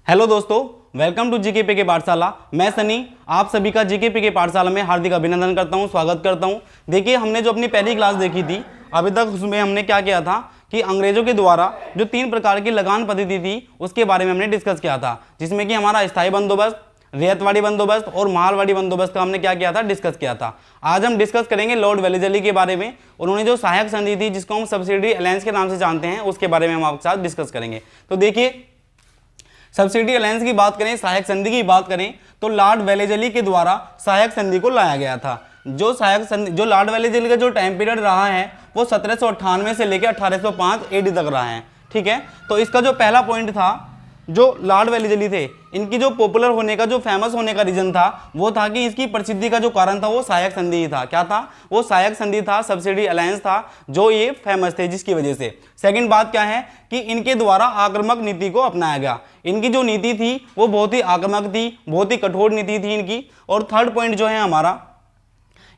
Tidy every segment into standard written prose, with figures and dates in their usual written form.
Hello दोस्तों, welcome to GK पीके पाठशाला। मैं सनी आप सभी का जीके पीके पाठशाला में हार्दिक अभिनंदन करता हूं, स्वागत करता हूं। देखिए, हमने जो अपनी पहली क्लास देखी थी अभी तक, उसमें हमने क्या किया था कि अंग्रेजों के द्वारा जो 3 प्रकार की लगान पद्धति थी उसके बारे में हमने डिस्कस किया था, जिसमें कि हमारा स्थायी बंदोबस्त, रियायतवाड़ी बंदोबस्त और मालवाड़ी बंदोबस्त का हमने क्या किया था, डिस्कस किया था। आज हम डिस्कस करेंगे लॉर्ड वेलेजली के बारे में। उन्होंने जो सहायक संधि थी जिसको हम सब्सिडी अलायंस के नाम से जानते हैं, उसके बारे में हम आपके साथ डिस्कस करेंगे। तो देखिए, सब्सिडी अलायंस की बात करें, सहायक संधि की बात करें, तो लॉर्ड वेलेजली के द्वारा सहायक संधि को लाया गया था। जो लॉर्ड वेलेजली का जो टाइम पीरियड रहा है वो 1798 से लेकर 1805 एडी तक रहा है। ठीक है, तो इसका जो पहला पॉइंट था, जो लॉर्ड वेलेजली थे, इनकी जो पॉपुलर होने का, जो फेमस होने का रीजन था वो था कि इसकी प्रसिद्धि का जो कारण था वो सहायक संधि ही था। क्या था वो? सहायक संधि था, सब्सिडी अलायंस था, जो ये फेमस थे जिसकी वजह से। सेकंड बात क्या है कि इनके द्वारा आक्रामक नीति को अपनाया गया। इनकी जो नीति थी वो बहुत ही आक्रामक थी, बहुत ही कठोर नीति थी इनकी। और थर्ड पॉइंट जो है हमारा,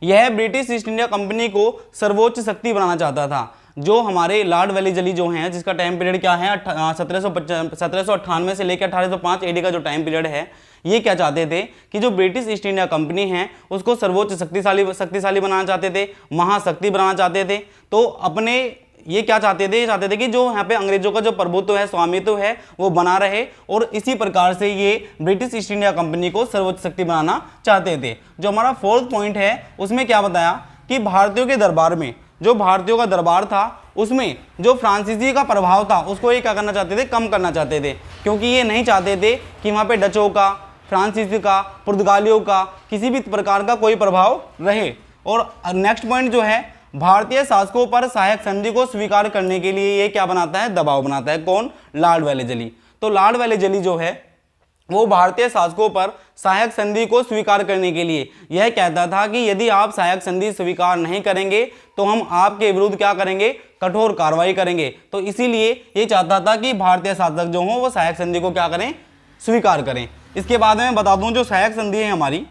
यह ब्रिटिश ईस्ट इंडिया कंपनी को सर्वोच्च शक्ति बनाना चाहता था। जो हमारे लॉर्ड वेलेजली जो हैं, जिसका टाइम पीरियड क्या है 1798 से लेकर 1805 एडी का जो टाइम पीरियड है, ये क्या चाहते थे कि जो ब्रिटिश ईस्ट इंडिया कंपनी है उसको सर्वोच्च शक्तिशाली बनाना चाहते थे, महाशक्ति बनाना चाहते थे। तो अपने ये क्या चाहते थे? ये चाहते थे कि जो यहाँ पे अंग्रेजों का जो प्रभुत्व है, स्वामित्व है, वो बना रहे। और इसी प्रकार से ये ब्रिटिश ईस्ट इंडिया कंपनी को सर्वोच्च शक्ति बनाना चाहते थे। जो हमारा फोर्थ पॉइंट है उसमें क्या बताया कि भारतीयों के दरबार में, जो भारतीयों का दरबार था उसमें जो फ्रांसीसी का प्रभाव था उसको ये क्या करना चाहते थे? कम करना चाहते थे। क्योंकि ये नहीं चाहते थे कि वहाँ पे डचों का, फ्रांसीसी का, पुर्तगालियों का किसी भी प्रकार का कोई प्रभाव रहे। और नेक्स्ट पॉइंट जो है, भारतीय शासकों पर सहायक संधि को स्वीकार करने के लिए ये क्या बनाता है? दबाव बनाता है। कौन? Lord Wellesley. तो लॉर्ड वेलेजली जो है वो भारतीय शासकों पर सहायक संधि को स्वीकार करने के लिए यह कहता था कि यदि आप सहायक संधि स्वीकार नहीं करेंगे तो हम आपके विरुद्ध क्या करेंगे? कठोर कार्रवाई करेंगे। तो इसीलिए ये चाहता था कि भारतीय शासक जो हों वो सहायक संधि को क्या करें? स्वीकार करें। इसके बाद में मैं बता दूं, जो सहायक संधि है हमारी,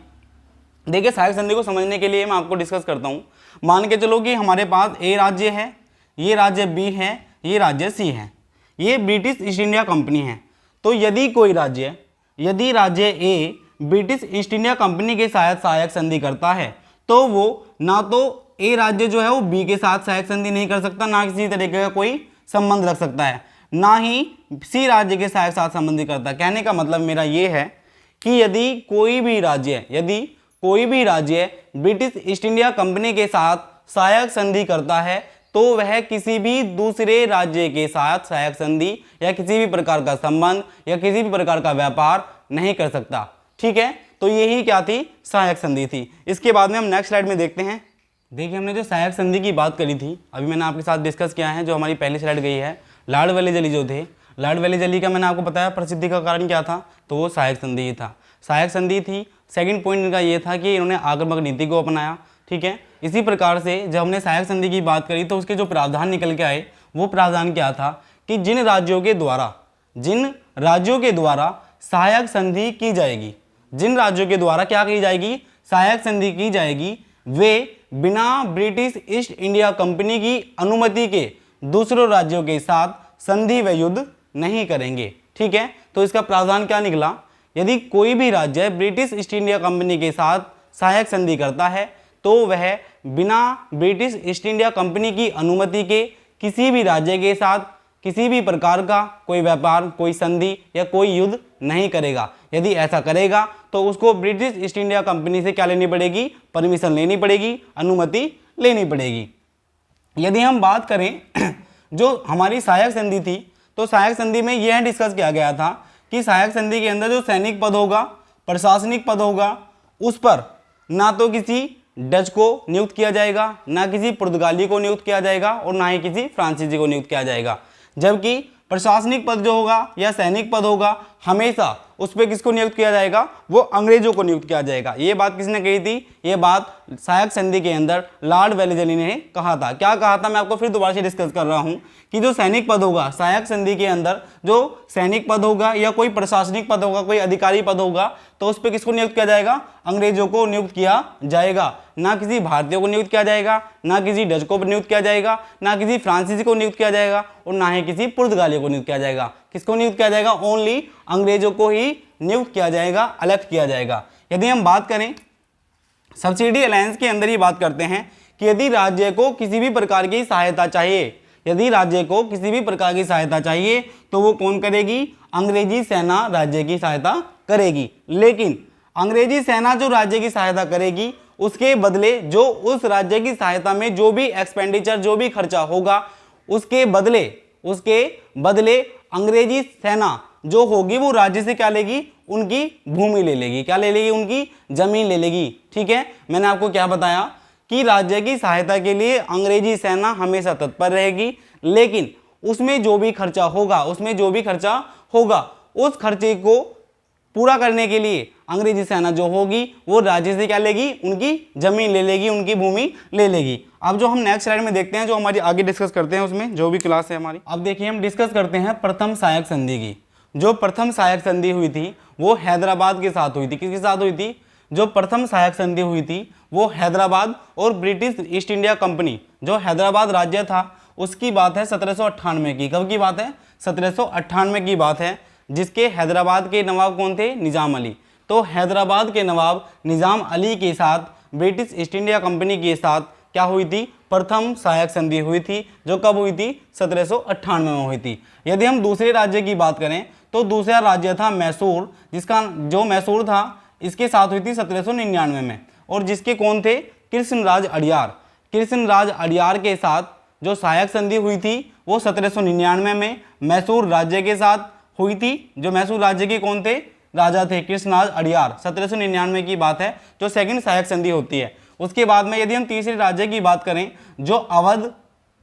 देखिए सहायक संधि को समझने के लिए मैं आपको डिस्कस करता हूं। मान के चलो कि हमारे पास ए राज्य है, ये राज्य बी है, ये राज्य सी है, ये ब्रिटिश ईस्ट इंडिया कंपनी है। तो यदि राज्य ए ब्रिटिश ईस्ट इंडिया कंपनी के साथ सहायक संधि करता है तो वो ना तो ए राज्य जो है वो बी के साथ सहायक संधि नहीं कर सकता, ना किसी तरीके का कोई संबंध रख सकता है, ना ही सी राज्य के साथ संबंधी करता। कहने का मतलब मेरा ये है कि यदि कोई भी राज्य ब्रिटिश ईस्ट इंडिया कंपनी के साथ सहायक संधि करता है तो वह किसी भी दूसरे राज्य के साथ सहायक संधि या किसी भी प्रकार का संबंध या किसी भी प्रकार का व्यापार नहीं कर सकता। ठीक है, तो यही क्या थी? सहायक संधि थी। इसके बाद में हम नेक्स्ट स्लाइड में देखते हैं। देखिए, हमने जो सहायक संधि की बात करी थी अभी मैंने आपके साथ डिस्कस किया है, जो हमारी पहली स्लाइड गई है। लॉर्ड वेलेजली जो थे, लॉर्ड वेलेजली का मैंने आपको बताया प्रसिद्धि का कारण क्या था, तो वो सहायक संधि ही था। सहायक संधि थी। सेकंड पॉइंट इनका ये था कि इन्होंने आक्रामक नीति को अपनाया। ठीक है, इसी प्रकार से जब हमने सहायक संधि की बात करी तो उसके जो प्रावधान निकल के आए, वो प्रावधान क्या था कि जिन राज्यों के द्वारा सहायक संधि की जाएगी, जिन राज्यों के द्वारा क्या की जाएगी? सहायक संधि की जाएगी, वे बिना ब्रिटिश ईस्ट इंडिया कंपनी की अनुमति के दूसरों राज्यों के साथ संधि व युद्ध नहीं करेंगे। ठीक है, तो इसका प्रावधान क्या निकला? यदि कोई भी राज्य ब्रिटिश ईस्ट इंडिया कंपनी के साथ सहायक संधि करता है तो वह बिना ब्रिटिश ईस्ट इंडिया कंपनी की अनुमति के किसी भी राज्य के साथ किसी भी प्रकार का कोई व्यापार, कोई संधि या कोई युद्ध नहीं करेगा। यदि ऐसा करेगा तो उसको ब्रिटिश ईस्ट इंडिया कंपनी से क्या लेनी पड़ेगी? परमिशन लेनी पड़ेगी, अनुमति लेनी पड़ेगी। यदि हम बात करें जो हमारी सहायक संधि थी, तो सहायक संधि में यह डिस्कस किया गया था कि सहायक संधि के अंदर जो सैनिक पद होगा, प्रशासनिक पद होगा, उस पर ना तो किसी डच को नियुक्त किया जाएगा, ना किसी पुर्तगाली को नियुक्त किया जाएगा और ना ही किसी फ्रांसीसी को नियुक्त किया जाएगा। जबकि प्रशासनिक पद जो होगा या सैनिक पद होगा, हमेशा उस पर किसको नियुक्त किया जाएगा? वो अंग्रेजों को नियुक्त किया जाएगा। ये बात किसने कही थी? ये बात सहायक संधि के अंदर लॉर्ड वेलेजली ने कहा था। क्या कहा था? मैं आपको फिर दोबारा से डिस्कस कर रहा हूँ कि जो सैनिक पद होगा सहायक संधि के अंदर, जो सैनिक पद होगा या कोई प्रशासनिक पद होगा, कोई अधिकारी पद होगा, तो उस पर किसको नियुक्त किया जाएगा? अंग्रेजों को नियुक्त किया जाएगा। ना किसी भारतीय को नियुक्त किया जाएगा, ना किसी डच को नियुक्त किया जाएगा, ना किसी फ्रांसीसी को नियुक्त किया जाएगा और ना ही किसी पुर्तगाली को नियुक्त किया जाएगा। किसको नियुक्त किया जाएगा? ओनली अंग्रेजों को ही नियुक्त किया जाएगा, इलेक्ट किया जाएगा। यदि हम बात करें सब्सिडी अलायंस के अंदर ही बात करते हैं कि यदि राज्य को किसी भी प्रकार की सहायता चाहिए, यदि राज्य को किसी भी प्रकार की सहायता चाहिए तो वो कौन करेगी? अंग्रेजी सेना राज्य की सहायता करेगी। लेकिन अंग्रेजी सेना जो राज्य की सहायता करेगी उसके बदले जो उस राज्य की सहायता में जो भी एक्सपेंडिचर, जो भी खर्चा होगा उसके बदले अंग्रेजी सेना जो होगी वो राज्य से क्या लेगी? उनकी भूमि ले लेगी। क्या ले लेगी? उनकी जमीन ले लेगी। ठीक है, मैंने आपको क्या बताया कि राज्य की सहायता के लिए अंग्रेजी सेना हमेशा तत्पर रहेगी, लेकिन उसमें जो भी खर्चा होगा उस खर्चे को पूरा करने के लिए अंग्रेजी सेना जो होगी वो राज्य से क्या लेगी? उनकी जमीन ले लेगी, उनकी भूमि ले लेगी। अब जो हम नेक्स्ट स्लाइड में देखते हैं, जो हमारी आगे डिस्कस करते हैं उसमें जो भी क्लास है हमारी। अब देखिए हम डिस्कस करते हैं प्रथम सहायक संधि की। जो प्रथम सहायक संधि हुई थी वो हैदराबाद के साथ हुई थी। किसके साथ हुई थी? जो प्रथम सहायक संधि हुई थी वो हैदराबाद और ब्रिटिश ईस्ट इंडिया कंपनी, जो हैदराबाद राज्य था उसकी बात है 1798 की। कब की बात है? 1798 की बात है, जिसके हैदराबाद के नवाब कौन थे? निजाम अली। तो हैदराबाद के नवाब निजाम अली के साथ ब्रिटिश ईस्ट इंडिया कंपनी के साथ क्या हुई थी? प्रथम सहायक संधि हुई थी, जो कब हुई थी? 1798 में हुई थी। यदि हम दूसरे राज्य की बात करें तो दूसरा राज्य था मैसूर, जिसका जो मैसूर था इसके साथ हुई थी 1799 में, और जिसके कौन थे? कृष्णराज अड़ियार। कृष्णराज अड़ियार के साथ जो सहायक संधि हुई थी वो 1799 में मैसूर राज्य के साथ हुई थी। जो मैसूर राज्य के कौन थे? राजा थे कृष्णराज अड़ियार। 1799 की बात है जो सेकंड सहायक संधि होती है। उसके बाद में यदि हम तीसरे राज्य की बात करें, जो अवध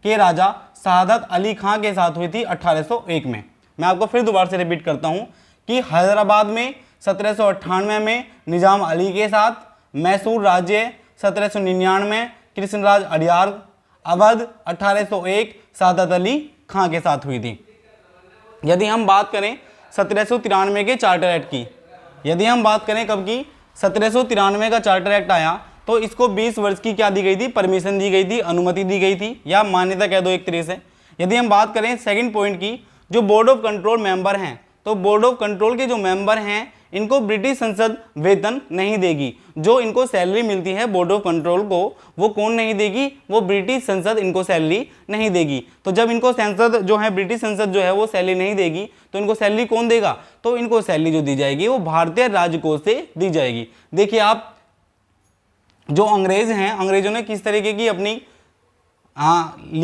के राजा शहादत अली खां के साथ हुई थी 1801 में। मैं आपको फिर दोबारा से रिपीट करता हूं कि हैदराबाद में 1798 में निजाम अली के साथ, मैसूर राज्य 1799 कृष्णराज अड़ियार, अवध 1801 शहादत अली खां के साथ हुई थी। यदि हम बात करें 1793 के चार्टर एक्ट की, यदि हम बात करें कब की? 1793 का चार्टर एक्ट आया तो इसको 20 वर्ष की क्या दी गई थी? परमिशन दी गई थी, अनुमति दी गई थी, या मान्यता कह दो एक तरह से। यदि हम बात करें सेकंड पॉइंट की, जो बोर्ड ऑफ कंट्रोल मेंबर हैं, तो बोर्ड ऑफ कंट्रोल के जो मेंबर हैं इनको ब्रिटिश संसद वेतन नहीं देगी। जो इनको सैलरी मिलती है बोर्ड ऑफ कंट्रोल को, वो कौन नहीं देगी? वो ब्रिटिश संसद इनको सैलरी नहीं देगी। तो जब इनको संसद जो है, ब्रिटिश संसद जो है वो सैलरी नहीं देगी तो इनको सैलरी कौन देगा? तो इनको सैलरी जो दी जाएगी वो भारतीय राजकोष से दी जाएगी। देखिए आप, जो अंग्रेज हैं, अंग्रेजों ने किस तरीके की अपनी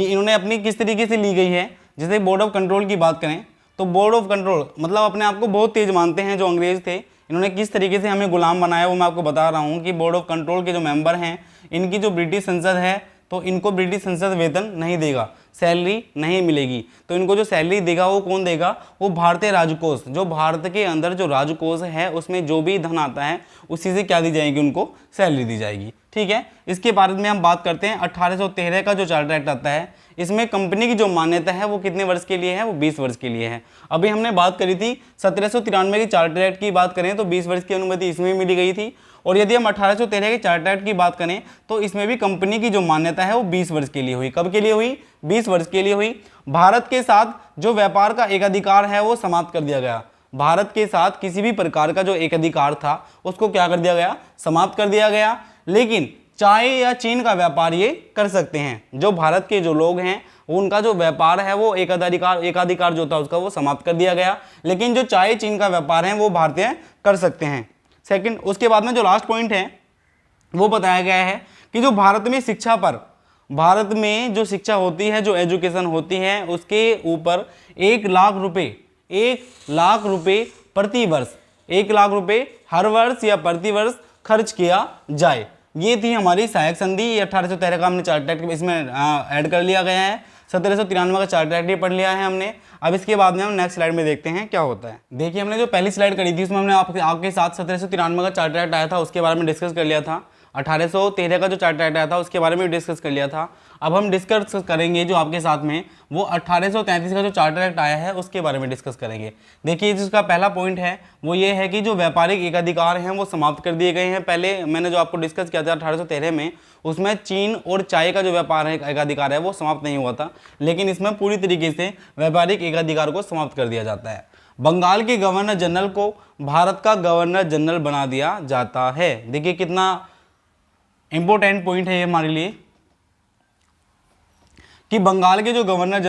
इन्होंने अपनी किस तरीके से ली गई है। जैसे बोर्ड ऑफ कंट्रोल की बात करें तो बोर्ड ऑफ कंट्रोल मतलब अपने आप को बहुत तेज मानते हैं जो अंग्रेज थे, इन्होंने किस तरीके से हमें गुलाम बनाया वो मैं आपको बता रहा हूँ कि बोर्ड ऑफ कंट्रोल के जो मेंबर हैं इनकी जो ब्रिटिश संसद है तो इनको ब्रिटिश संसद वेतन नहीं देगा, सैलरी नहीं मिलेगी। तो इनको जो सैलरी देगा वो कौन देगा? वो भारतीय राजकोष, जो भारत के अंदर जो राजकोष है उसमें जो भी धन आता है उसी से क्या दी जाएगी? उनको सैलरी दी जाएगी। ठीक है, इसके बारे में हम बात करते हैं 1813 का जो चार्टर एक्ट आता है, इसमें कंपनी की जो मान्यता है वो कितने वर्ष के लिए है? वो 20 वर्ष के लिए है। अभी हमने बात करी थी 1793 की चार्टर एक्ट की बात करें तो 20 वर्ष की अनुमति इसमें मिली गई थी, और यदि हम 1813 के चार्टर एक्ट की बात करें तो इसमें भी कंपनी की जो मान्यता है वो 20 वर्ष के लिए हुई। कब के लिए हुई? 20 वर्ष के लिए हुई। भारत के साथ जो व्यापार का एकाधिकार है वो समाप्त कर दिया गया। भारत के साथ किसी भी प्रकार का जो एकाधिकार था उसको क्या कर दिया गया? समाप्त कर दिया गया। लेकिन चाय या चीन का व्यापार ये कर सकते हैं। जो भारत के जो लोग हैं उनका जो व्यापार है वो एकाधिकार जो था उसका वो समाप्त कर दिया गया, लेकिन जो चाय चीन का व्यापार है वो भारतीय कर सकते हैं। सेकंड, उसके बाद में जो लास्ट पॉइंट है वो बताया गया है कि जो भारत में शिक्षा पर, भारत में जो शिक्षा होती है, जो एजुकेशन होती है उसके ऊपर 1 लाख रुपए प्रति वर्ष, 1 लाख रुपए हर वर्ष या प्रति वर्ष खर्च किया जाए। ये थी हमारी सहायक संधि। 1813 का हमने चार्टर एक्ट इसमें ऐड कर लिया गया है। 1793 का चार्टर एक्ट ये पढ़ लिया है हमने। अब इसके बाद में हम नेक्स्ट स्लाइड में देखते हैं क्या होता है। देखिए हमने जो पहली स्लाइड करी थी उसमें हमने आपके साथ 1793 का चार्टर एक्ट आया था उसके बारे में डिस्कस कर लिया था। 1813 का जो चार्टर एक्ट आया था उसके बारे में डिस्कस कर लिया था। अब हम डिस्कस करेंगे जो आपके साथ में वो 1833 का जो चार्टर एक्ट आया है उसके बारे में डिस्कस करेंगे। देखिए जिसका पहला पॉइंट है वो ये है कि जो व्यापारिक एकाधिकार हैं वो समाप्त कर दिए गए हैं। पहले मैंने जो आपको डिस्कस किया था 1813 में, उसमें चीन और चाय का जो व्यापार है एकाधिकार है वो समाप्त नहीं हुआ था, लेकिन इसमें पूरी तरीके से व्यापारिक एकाधिकार को समाप्त कर दिया जाता है। बंगाल के गवर्नर जनरल को भारत का गवर्नर जनरल बना दिया जाता है। देखिए कितना इंपॉर्टेंट पॉइंट है ये हमारे लिए कि बंगाल के जो गवर्नर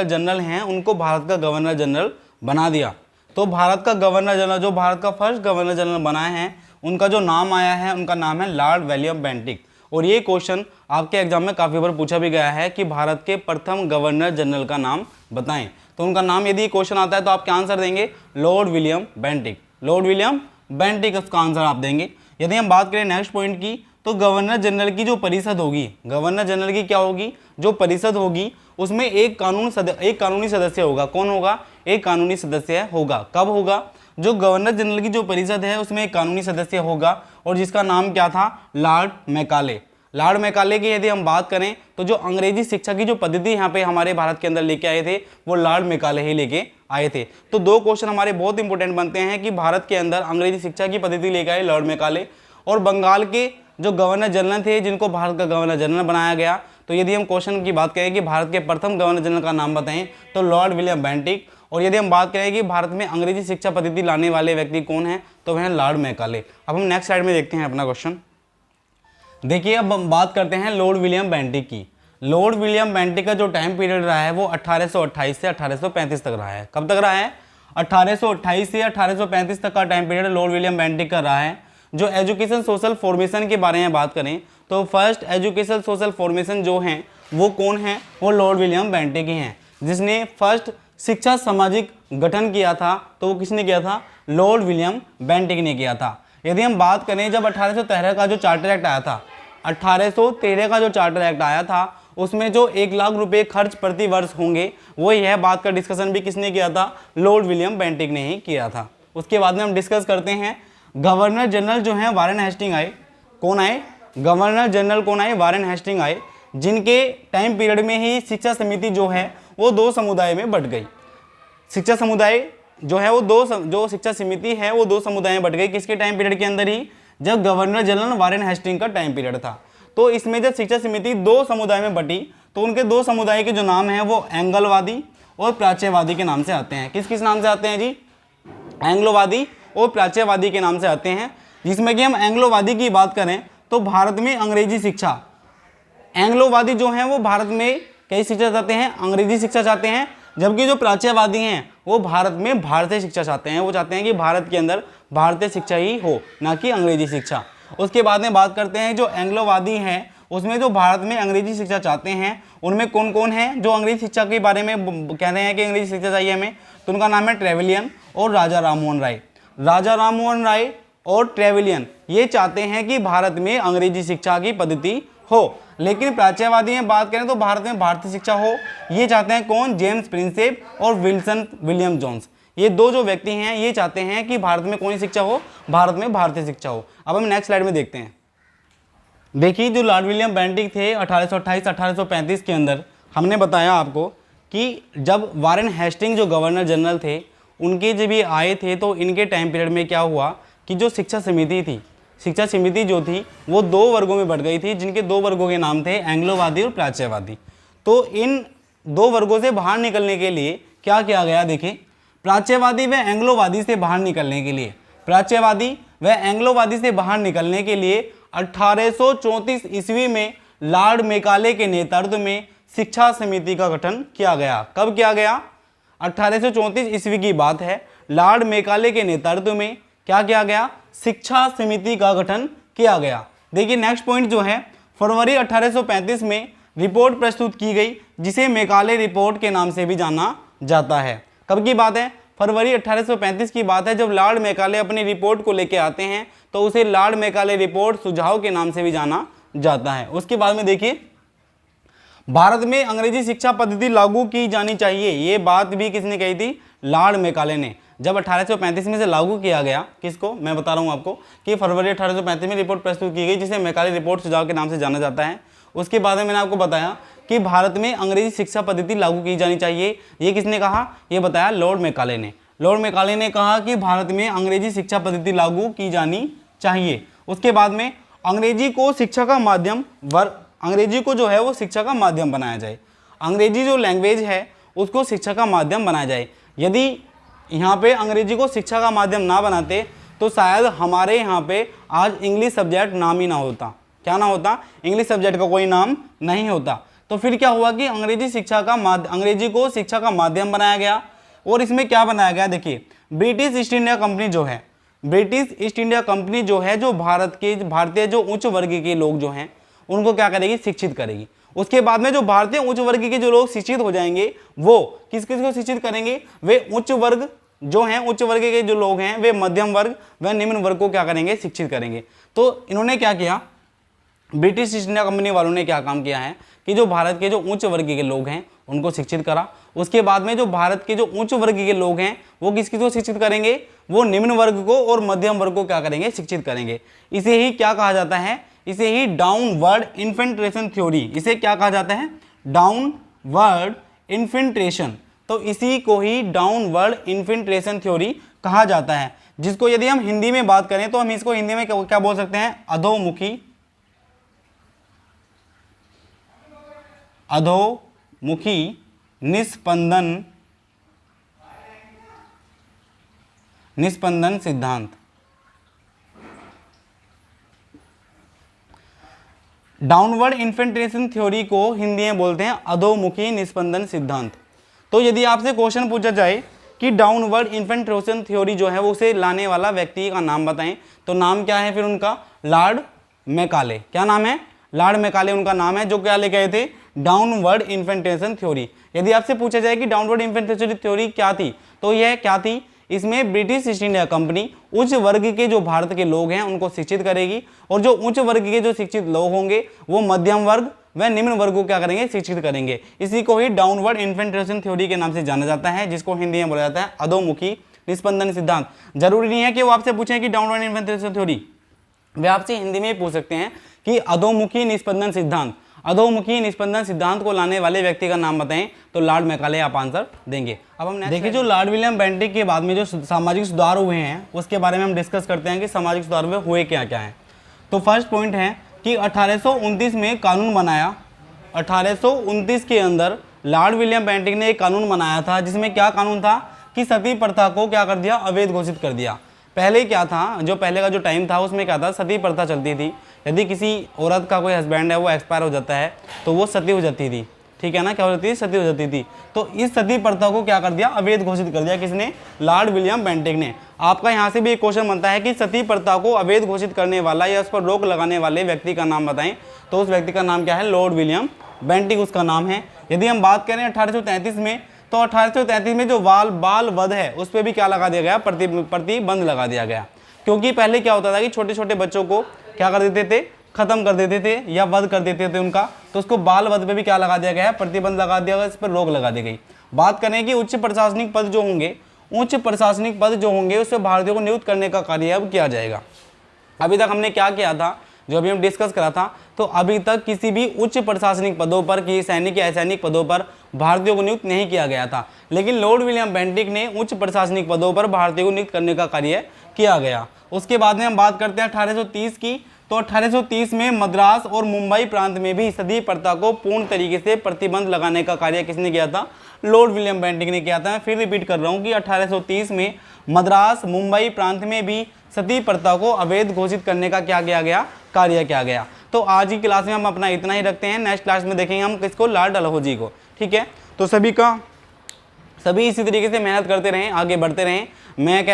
जनरल हैं उनको भारत का गवर्नर जनरल बना दिया। तो भारत का गवर्नर जनरल, जो भारत का फर्स्ट गवर्नर जनरल बनाए हैं, उनका जो नाम आया है उनका नाम है लॉर्ड विलियम बेंटिक। और ये क्वेश्चन आपके एग्जाम में काफ़ी बार पूछा भी गया है कि भारत के प्रथम गवर्नर जनरल का नाम बताएं। तो उनका नाम यदि क्वेश्चन आता है तो आप क्या आंसर देंगे? Lord William Bentinck. Lord William Bentinck उसका आंसर आप देंगे। यदि हम बात करें नेक्स्ट पॉइंट की, तो गवर्नर जनरल की जो परिषद होगी, गवर्नर जनरल की क्या होगी? जो परिषद होगी उसमें एक कानूनी सदस्य होगा। कौन होगा? एक कानूनी सदस्य होगा। कब होगा? जो गवर्नर जनरल की जो परिषद है उसमें एक कानूनी सदस्य होगा और जिसका नाम क्या था? Lord Macaulay. लॉर्ड मैकाले की यदि हम बात करें तो जो अंग्रेजी शिक्षा की जो पद्धति यहाँ पे हमारे भारत के अंदर लेके आए थे वो लॉर्ड मैकाले ही लेके आए थे। तो दो क्वेश्चन हमारे बहुत इंपॉर्टेंट बनते हैं कि भारत के अंदर अंग्रेजी शिक्षा की पद्धति लेके आए लॉर्ड मैकाले, और बंगाल के जो गवर्नर जनरल थे जिनको भारत का गवर्नर जनरल बनाया गया। तो यदि हम क्वेश्चन की बात करें कि भारत के प्रथम गवर्नर जनरल का नाम बताएं तो लॉर्ड विलियम बेंटिक। और यदि हम बात करें कि भारत में अंग्रेजी शिक्षा पद्धति लाने वाले व्यक्ति कौन हैं तो वह लॉर्ड मैकाले। अब हम नेक्स्ट स्लाइड में देखते हैं अपना क्वेश्चन। देखिए अब हम बात करते हैं लॉर्ड विलियम बेंटिक की। लॉर्ड विलियम बेंटिक का जो टाइम पीरियड रहा है वो 1828 से 1835 तक रहा है। कब तक रहा है? 1828 से 1835 तक का time period Lord William Bentinck का रहा है। जो एजुकेशन सोशल फॉर्मेशन के बारे में बात करें तो फर्स्ट एजुकेशन सोशल फॉर्मेशन जो हैं वो कौन है? वो लॉर्ड विलियम बेंटिक ही हैं। जिसने फर्स्ट शिक्षा सामाजिक गठन किया था तो वो किसने किया था? लॉर्ड विलियम बेंटिक ने किया था। यदि हम बात करें जब 1813 का जो चार्टर एक्ट आया था, 1813 का जो चार्टर एक्ट आया था उसमें जो 1 लाख रुपए खर्च प्रति वर्ष होंगे वो यह बात का डिस्कशन भी किसने किया था? लॉर्ड विलियम बेंटिक ने ही किया था। उसके बाद में हम डिस्कस करते हैं गवर्नर जनरल जो हैं वारेन हेस्टिंग आए। कौन आए? गवर्नर जनरल कौन आए? वारेन हेस्टिंग आए, जिनके टाइम पीरियड में ही शिक्षा समिति जो है वो 2 समुदाय में बट गई। शिक्षा समुदाय जो है वो जो शिक्षा समिति है वो 2 समुदाय में बट गई। किसके टाइम पीरियड के अंदर ही? जब गवर्नर जनरल वारेन हेस्टिंग का टाइम पीरियड था। तो इसमें जब शिक्षा समिति 2 समुदाय में बटी तो उनके 2 समुदाय के जो नाम हैं वो एंग्लोवादी और प्राच्यवादी के नाम से आते हैं। किस किस नाम से आते हैं जी? एंग्लोवादी और प्राच्यवादी के नाम से आते हैं। जिसमें कि हम एंग्लोवादी की बात करें तो भारत में अंग्रेजी शिक्षा, एंग्लोवादी जो हैं वो भारत में कई शिक्षा चाहते हैं? अंग्रेजी शिक्षा चाहते हैं। जबकि जो प्राच्यवादी हैं वो भारत में भारतीय शिक्षा चाहते हैं। वो चाहते हैं कि भारत के अंदर भारतीय शिक्षा ही हो, ना कि अंग्रेजी शिक्षा। उसके बाद में बात करते हैं जो एंग्लोवादी हैं उसमें जो भारत में अंग्रेजी शिक्षा चाहते हैं उनमें कौन कौन है जो अंग्रेजी शिक्षा के बारे में कह रहे हैं कि अंग्रेजी शिक्षा चाहिए हमें? तो उनका नाम है ट्रेवेलियन और राजा राममोहन राय। राजा राममोहन राय और ट्रेवेलियन ये चाहते हैं कि भारत में अंग्रेजी शिक्षा की पद्धति हो। लेकिन प्राच्यवादी में बात करें तो भारत में भारतीय शिक्षा हो, ये चाहते हैं कौन? जेम्स प्रिंसेप और विल्सन विलियम जोन्स। ये 2 जो व्यक्ति हैं ये चाहते हैं कि भारत में कौन सी शिक्षा हो? भारत में भारतीय शिक्षा हो। अब हम नेक्स्ट स्लाइड में देखते हैं। देखिए जो लॉर्ड विलियम बेंटिक थे 1828-1835 के अंदर हमने बताया आपको कि जब वारेन हेस्टिंग जो गवर्नर जनरल थे उनके जब ये आए थे तो इनके टाइम पीरियड में क्या हुआ कि जो शिक्षा समिति थी, शिक्षा समिति जो थी वो 2 वर्गों में बढ़ गई थी, जिनके 2 वर्गों के नाम थे एंग्लोवादी और प्राच्यवादी। तो इन 2 वर्गों से बाहर निकलने के लिए क्या किया गया? देखिए प्राच्यवादी व एंग्लोवादी से बाहर निकलने के लिए, प्राच्यवादी व एंग्लोवादी से बाहर निकलने के लिए 1834 ईस्वी में लॉर्ड मैकाले के नेतृत्व में शिक्षा समिति का गठन किया गया। कब किया गया? 1834 ईस्वी की बात है। लॉर्ड मैकाले के नेतृत्व में क्या किया गया? शिक्षा समिति का गठन किया गया। देखिए नेक्स्ट पॉइंट जो है, फरवरी 1835 में रिपोर्ट प्रस्तुत की गई जिसे मैकाले रिपोर्ट के नाम से भी जाना जाता है। कब की बात है? फरवरी 1835 की बात है जब लॉर्ड मैकाले अपनी रिपोर्ट को लेकर आते हैं तो उसे लॉर्ड मैकाले रिपोर्ट सुझाव के नाम से भी जाना जाता है। उसके बाद में देखिए भारत में अंग्रेजी शिक्षा पद्धति लागू की जानी चाहिए, ये बात भी किसने कही थी? लॉर्ड मैकाले ने। जब 1835 में से लागू किया गया, किसको मैं बता रहा हूँ आपको कि फरवरी 1835 में रिपोर्ट प्रस्तुत की गई जिसे मैकाले रिपोर्ट सुझाव के नाम से जाना जाता है। उसके बाद में मैंने आपको बताया कि भारत में अंग्रेजी शिक्षा पद्धति लागू की जानी चाहिए। ये किसने कहा? ये बताया लॉर्ड मैकाले ने। लॉर्ड मैकाले ने कहा कि भारत में अंग्रेजी शिक्षा पद्धति लागू की जानी चाहिए। उसके बाद में अंग्रेजी को शिक्षा का माध्यम अंग्रेजी को जो है वो शिक्षा का माध्यम बनाया जाए। अंग्रेजी जो लैंग्वेज है उसको शिक्षा का माध्यम बनाया जाए। यदि यहाँ पे अंग्रेजी को शिक्षा का माध्यम ना बनाते तो शायद हमारे यहाँ पे आज इंग्लिश सब्जेक्ट नाम ही ना होता। क्या ना होता? इंग्लिश सब्जेक्ट का कोई नाम नहीं होता। तो फिर क्या हुआ कि अंग्रेजी को शिक्षा का माध्यम बनाया गया। और इसमें क्या बनाया गया? देखिए, ब्रिटिश ईस्ट इंडिया कंपनी जो है, ब्रिटिश ईस्ट इंडिया कंपनी जो है, जो भारतीय जो उच्च वर्ग के लोग जो हैं उनको क्या करेगी? शिक्षित करेगी। उसके बाद में जो भारतीय उच्च वर्ग के जो लोग शिक्षित हो जाएंगे वो किस किस को शिक्षित करेंगे? वे उच्च वर्ग जो हैं, उच्च वर्ग के जो लोग हैं वे मध्यम वर्ग व निम्न वर्ग को क्या करेंगे? शिक्षित करेंगे। तो इन्होंने क्या किया? ब्रिटिश ईस्ट इंडिया कंपनी वालों ने क्या काम किया है कि जो भारत के जो उच्च वर्ग के लोग हैं उनको शिक्षित करा। उसके बाद में जो भारत के जो उच्च वर्ग के लोग हैं वो किस किस को शिक्षित करेंगे? वो निम्न वर्ग को और मध्यम वर्ग को क्या करेंगे? शिक्षित करेंगे। इसे ही क्या कहा जाता है? इसे ही डाउनवर्ड इन्फिल्ट्रेशन थ्योरी, इसे क्या कहा जाता है? Downward infiltration. तो इसी को ही डाउनवर्ड इन्फिल्ट्रेशन थ्योरी कहा जाता है, जिसको यदि हम हिंदी में बात करें तो हम इसको हिंदी में क्या बोल सकते हैं? अधोमुखी निस्पंदन सिद्धांत। डाउनवर्ड इन्फिल्ट्रेशन थ्योरी को हिंदी में बोलते हैं अधोमुखी निस्पंदन सिद्धांत। तो यदि आपसे क्वेश्चन पूछा जाए कि डाउनवर्ड इन्फिल्ट्रेशन थ्योरी जो है वो उसे लाने वाला व्यक्ति का नाम बताएं, तो नाम क्या है फिर उनका? Lord Macaulay. क्या नाम है? लॉर्ड मैकाले उनका नाम है, जो क्या लेके आए थे? Downward infiltration theory. यदि आपसे पूछा जाए कि डाउनवर्ड इन्फिल्ट्रेशन थ्योरी क्या थी, तो यह क्या थी? इसमें ब्रिटिश ईस्ट इंडिया कंपनी उच्च वर्ग के जो भारत के लोग हैं उनको शिक्षित करेगी, और जो उच्च वर्ग के जो शिक्षित लोग होंगे वो मध्यम वर्ग व निम्न वर्ग को क्या करेंगे? शिक्षित करेंगे। इसी को ही डाउनवर्ड इन्फिल्ट्रेशन थ्योरी के नाम से जाना जाता है, जिसको हिंदी में बोला जाता है अधोमुखी निस्पंदन सिद्धांत। जरूरी नहीं है कि वो आपसे पूछें कि डाउनवर्ड इन्फिल्ट्रेशन थ्योरी, वे आपसे हिंदी में ही पूछ सकते हैं कि अधोमुखी निस्पंदन सिद्धांत। अधोमुखी निस्पंदन सिद्धांत को लाने वाले व्यक्ति का नाम बताएं, तो लॉर्ड मैकाले आप आंसर देंगे। अब हम देखिए, जो लॉर्ड विलियम बेंटिक के बाद में जो सामाजिक सुधार हुए हैं उसके बारे में हम डिस्कस करते हैं कि सामाजिक सुधार में हुए क्या क्या है। तो फर्स्ट पॉइंट है कि 1829 में कानून बनाया। 1829 के अंदर लॉर्ड विलियम बेंटिक ने एक कानून बनाया था, जिसमें क्या कानून था कि सती प्रथा को क्या कर दिया? अवैध घोषित कर दिया। पहले क्या था, जो पहले का जो टाइम था उसमें क्या था? सती प्रथा चलती थी। यदि किसी औरत का कोई हस्बैंड है वो एक्सपायर हो जाता है तो वो सती हो जाती थी, ठीक है ना? क्या हो जाती थी? सती हो जाती थी। तो इस सती प्रथा को क्या कर दिया? अवैध घोषित कर दिया। किसने? लॉर्ड विलियम बेंटिक ने। आपका यहाँ से भी एक क्वेश्चन बनता है कि सती प्रथा को अवैध घोषित करने वाला या उस पर रोक लगाने वाले व्यक्ति का नाम बताएं, तो उस व्यक्ति का नाम क्या है? लॉर्ड विलियम बेंटिक उसका नाम है। यदि हम बात करें 1833 में, तो 1833 में जो बाल वध है उस पर भी क्या लगा दिया गया? प्रतिबंध लगा दिया गया। क्योंकि पहले क्या होता था कि छोटे छोटे बच्चों को क्या कर देते थे? खत्म कर देते थे या वध कर देते थे उनका, तो उसको बाल वध पे भी क्या लगा दिया गया है? प्रतिबंध लगा दिया गया, इस पर रोक लगा दी गई। बात करें कि उच्च प्रशासनिक पद जो होंगे उस पर भारतीयों को नियुक्त करने का कार्य अब किया जाएगा। अभी तक हमने क्या किया था, जो अभी हम डिस्कस करा था, तो अभी तक किसी भी उच्च प्रशासनिक पदों पर, कि सैनिक या असैनिक पदों पर भारतीयों को नियुक्त नहीं किया गया था, लेकिन लॉर्ड विलियम बेंटिक ने उच्च प्रशासनिक पदों पर भारतीयों को नियुक्त करने का कार्य किया गया। उसके बाद में हम बात करते हैं 1830 की। तो 1830 में मद्रास और मुंबई प्रांत में भी सती प्रथा को पूर्ण तरीके से प्रतिबंध लगाने का कार्य किसने किया था? लॉर्ड विलियम बेंटिक ने किया था। मैं फिर रिपीट कर रहा हूँ कि 1830 में मद्रास मुंबई प्रांत में भी सती प्रथा को अवैध घोषित करने का क्या किया गया? कार्य किया गया। तो आज की क्लास में हम अपना इतना ही रखते हैं। नेक्स्ट क्लास में देखेंगे हम किसको? लॉर्ड डलहौजी को। ठीक है, तो सभी इसी तरीके से मेहनत करते रहें, आगे बढ़ते रहें।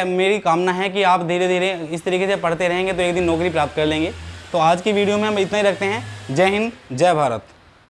मेरी कामना है कि आप धीरे धीरे इस तरीके से पढ़ते रहेंगे तो एक दिन नौकरी प्राप्त कर लेंगे। तो आज की वीडियो में हम इतना ही रखते हैं। जय हिंद, जय भारत।